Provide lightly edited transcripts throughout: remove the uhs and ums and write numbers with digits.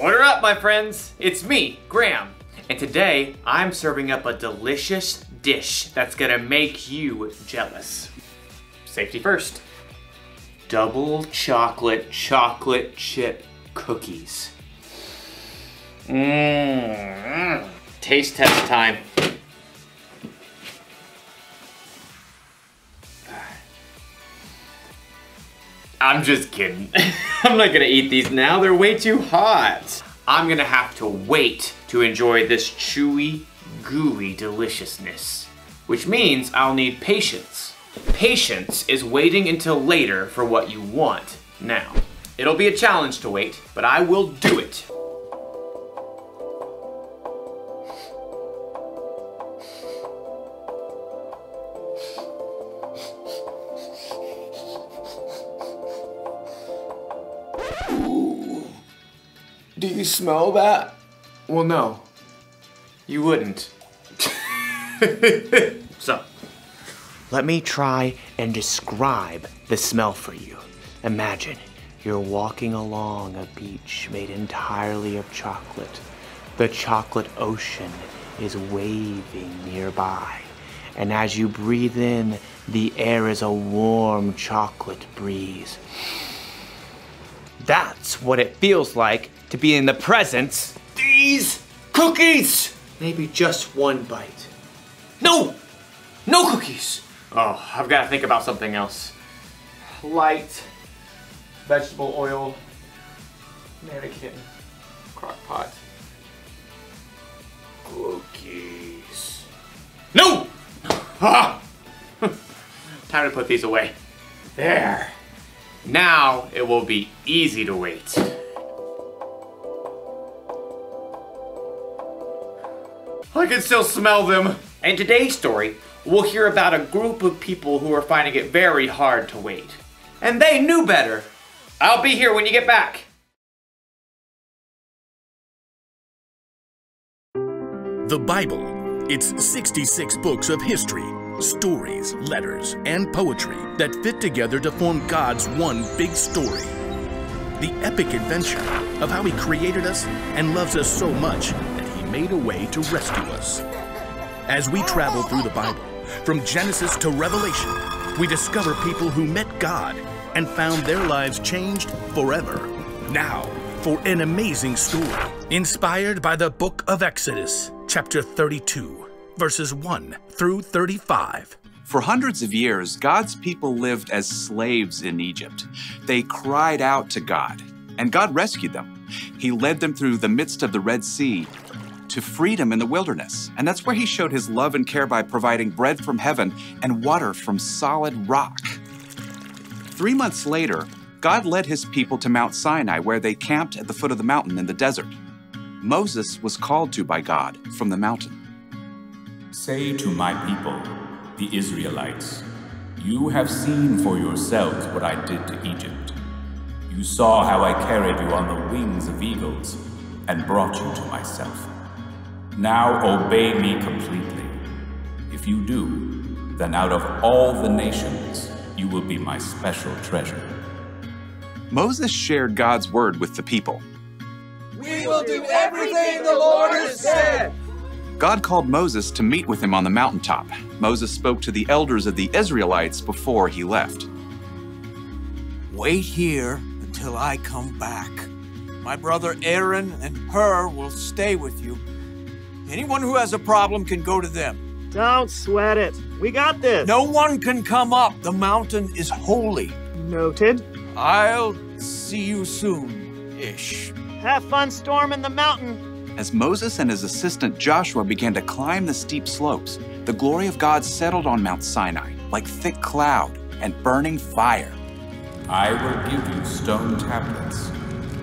Order up, my friends. It's me, Graham. And today, I'm serving up a delicious dish that's gonna make you jealous. Safety first. Double chocolate chip cookies. Taste test time. I'm just kidding. I'm not gonna eat these now, they're way too hot. I'm gonna have to wait to enjoy this chewy, gooey deliciousness, which means I'll need patience. Patience is waiting until later for what you want now. It'll be a challenge to wait, but I will do it. Do you smell that? Well, no, you wouldn't. So, let me try and describe the smell for you. Imagine you're walking along a beach made entirely of chocolate. The chocolate ocean is waving nearby. And as you breathe in, the air is a warm chocolate breeze. That's what it feels like to be in the presence of these cookies. Maybe just one bite. No cookies. Oh, I've got to think about something else. Light vegetable oil, mannequin, crock pot, cookies. No! Ah! Time to put these away. There. Now it will be easy to wait. I can still smell them. In today's story, we'll hear about a group of people who are finding it very hard to wait. And they knew better. I'll be here when you get back. The Bible. It's 66 books of history, stories, letters, and poetry that fit together to form God's one big story. The epic adventure of how He created us and loves us so much that He made a way to rescue us. As we travel through the Bible, from Genesis to Revelation, we discover people who met God and found their lives changed forever. Now, for an amazing story, inspired by the book of Exodus, chapter 32, verses 1 through 35. For hundreds of years, God's people lived as slaves in Egypt. They cried out to God, and God rescued them. He led them through the midst of the Red Sea to freedom in the wilderness. And that's where He showed His love and care by providing bread from heaven and water from solid rock. 3 months later, God led His people to Mount Sinai, where they camped at the foot of the mountain in the desert. Moses was called to by God from the mountain. Say to my people, the Israelites, you have seen for yourselves what I did to Egypt. You saw how I carried you on the wings of eagles and brought you to myself. Now obey me completely. If you do, then out of all the nations, you will be my special treasure. Moses shared God's word with the people. We will do everything the Lord has said. God called Moses to meet with Him on the mountaintop. Moses spoke to the elders of the Israelites before he left. Wait here until I come back. My brother Aaron and Hur will stay with you. Anyone who has a problem can go to them. Don't sweat it. We got this. No one can come up. The mountain is holy. Noted. I'll see you soon-ish. Have fun storming the mountain. As Moses and his assistant Joshua began to climb the steep slopes, the glory of God settled on Mount Sinai like thick cloud and burning fire. I will give you stone tablets.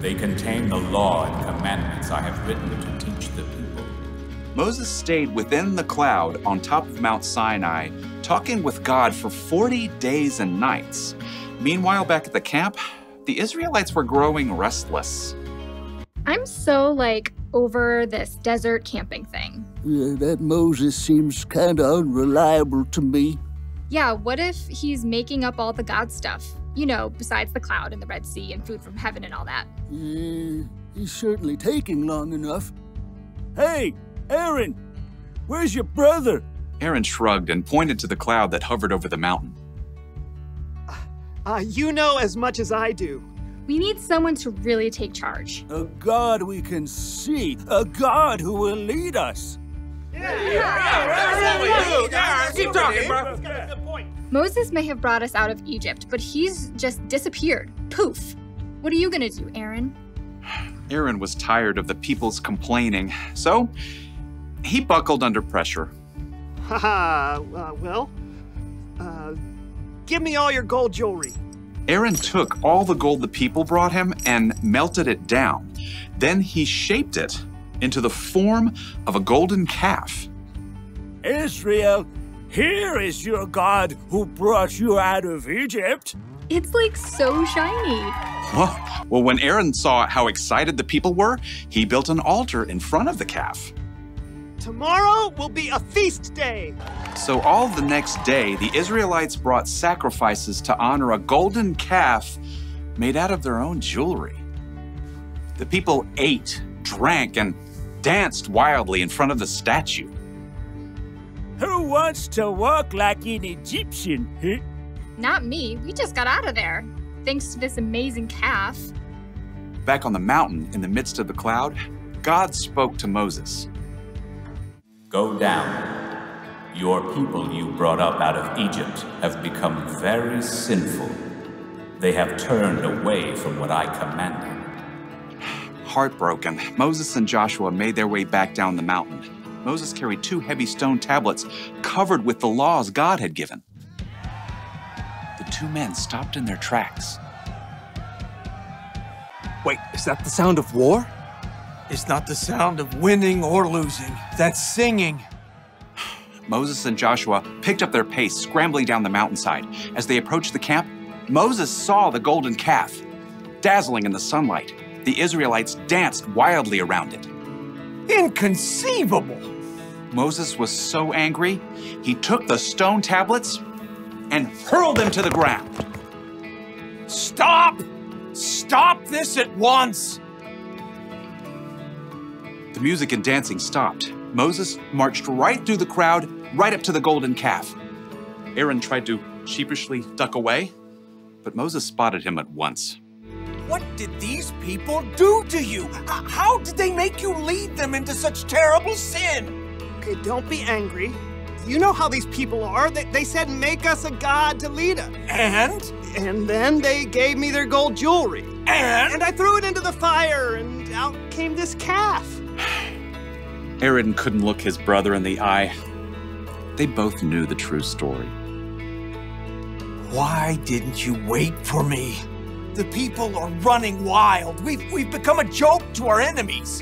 They contain the law and commandments I have written to teach the people. Moses stayed within the cloud on top of Mount Sinai, talking with God for 40 days and nights. Meanwhile, back at the camp, the Israelites were growing restless. I'm so, over this desert camping thing. Yeah, that Moses seems kind of unreliable to me. Yeah, what if he's making up all the God stuff? You know, besides the cloud and the Red Sea and food from heaven and all that. He's certainly taking long enough. Hey, Aaron! Where's your brother? Aaron shrugged and pointed to the cloud that hovered over the mountain. You know as much as I do. We need someone to really take charge. A god we can see. A god who will lead us. Keep talking, bro. Moses may have brought us out of Egypt, but he's just disappeared. Poof. What are you gonna do, Aaron? Aaron was tired of the people's complaining, so he buckled under pressure. Give me all your gold jewelry. Aaron took all the gold the people brought him and melted it down. Then he shaped it into the form of a golden calf. Israel, here is your God who brought you out of Egypt. It's like so shiny. Well, when Aaron saw how excited the people were, he built an altar in front of the calf. Tomorrow will be a feast day. So all the next day, the Israelites brought sacrifices to honor a golden calf made out of their own jewelry. The people ate, drank, and danced wildly in front of the statue. Who wants to walk like an Egyptian? Not me. We just got out of there. Thanks to this amazing calf. Back on the mountain, in the midst of the cloud, God spoke to Moses. Go down. Your people you brought up out of Egypt have become very sinful. They have turned away from what I commanded. Heartbroken, Moses and Joshua made their way back down the mountain. Moses carried 2 heavy stone tablets covered with the laws God had given. The 2 men stopped in their tracks. Wait, is that the sound of war? It's not the sound of winning or losing. That's singing. Moses and Joshua picked up their pace, scrambling down the mountainside. As they approached the camp, Moses saw the golden calf. Dazzling in the sunlight, the Israelites danced wildly around it. Inconceivable! Moses was so angry, he took the stone tablets and hurled them to the ground. Stop! Stop this at once! The music and dancing stopped. Moses marched right through the crowd, right up to the golden calf. Aaron tried to sheepishly duck away, but Moses spotted him at once. What did these people do to you? How did they make you lead them into such terrible sin? Okay, don't be angry. You know how these people are. They said, make us a god to lead us. And then they gave me their gold jewelry. And I threw it into the fire, and out came this calf. Aaron couldn't look his brother in the eye. They both knew the true story. Why didn't you wait for me? The people are running wild. We've become a joke to our enemies.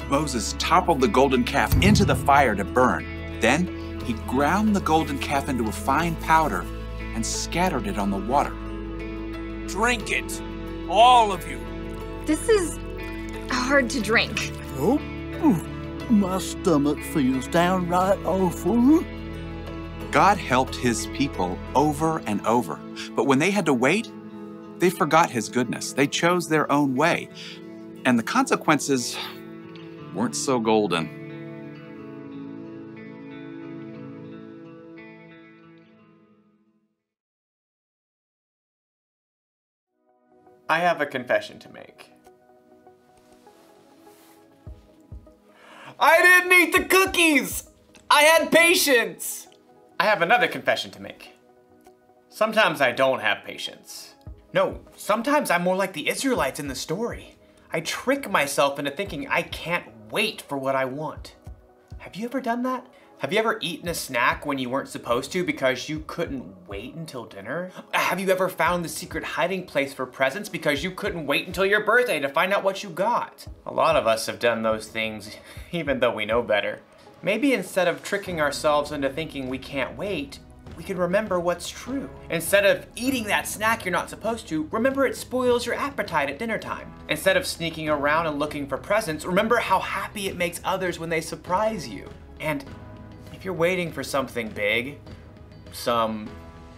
Moses toppled the golden calf into the fire to burn. Then he ground the golden calf into a fine powder and scattered it on the water. Drink it, all of you. This is hard to drink. Oh, my stomach feels downright awful. God helped his people over and over, but when they had to wait, they forgot his goodness. They chose their own way, and the consequences weren't so golden. I have a confession to make. I didn't eat the cookies! I had patience! I have another confession to make. Sometimes I don't have patience. No, sometimes I'm more like the Israelites in the story. I trick myself into thinking I can't wait for what I want. Have you ever done that? Have you ever eaten a snack when you weren't supposed to because you couldn't wait until dinner? Have you ever found the secret hiding place for presents because you couldn't wait until your birthday to find out what you got? A lot of us have done those things, even though we know better. Maybe instead of tricking ourselves into thinking we can't wait, we can remember what's true. Instead of eating that snack you're not supposed to, remember it spoils your appetite at dinner time. Instead of sneaking around and looking for presents, remember how happy it makes others when they surprise you. And if you're waiting for something big, some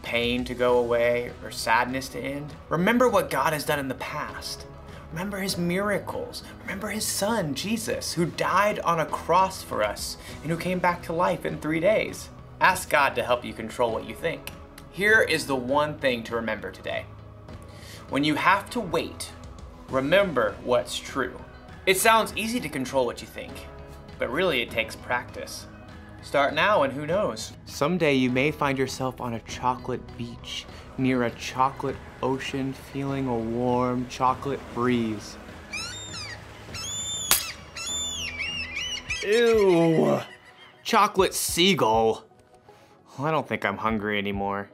pain to go away or sadness to end, remember what God has done in the past. Remember his miracles. Remember his son, Jesus, who died on a cross for us and who came back to life in 3 days. Ask God to help you control what you think. Here is the one thing to remember today. When you have to wait, remember what's true. It sounds easy to control what you think, but really it takes practice. Start now and who knows? Someday you may find yourself on a chocolate beach near a chocolate ocean feeling a warm chocolate breeze. Ew! Chocolate seagull. I don't think I'm hungry anymore.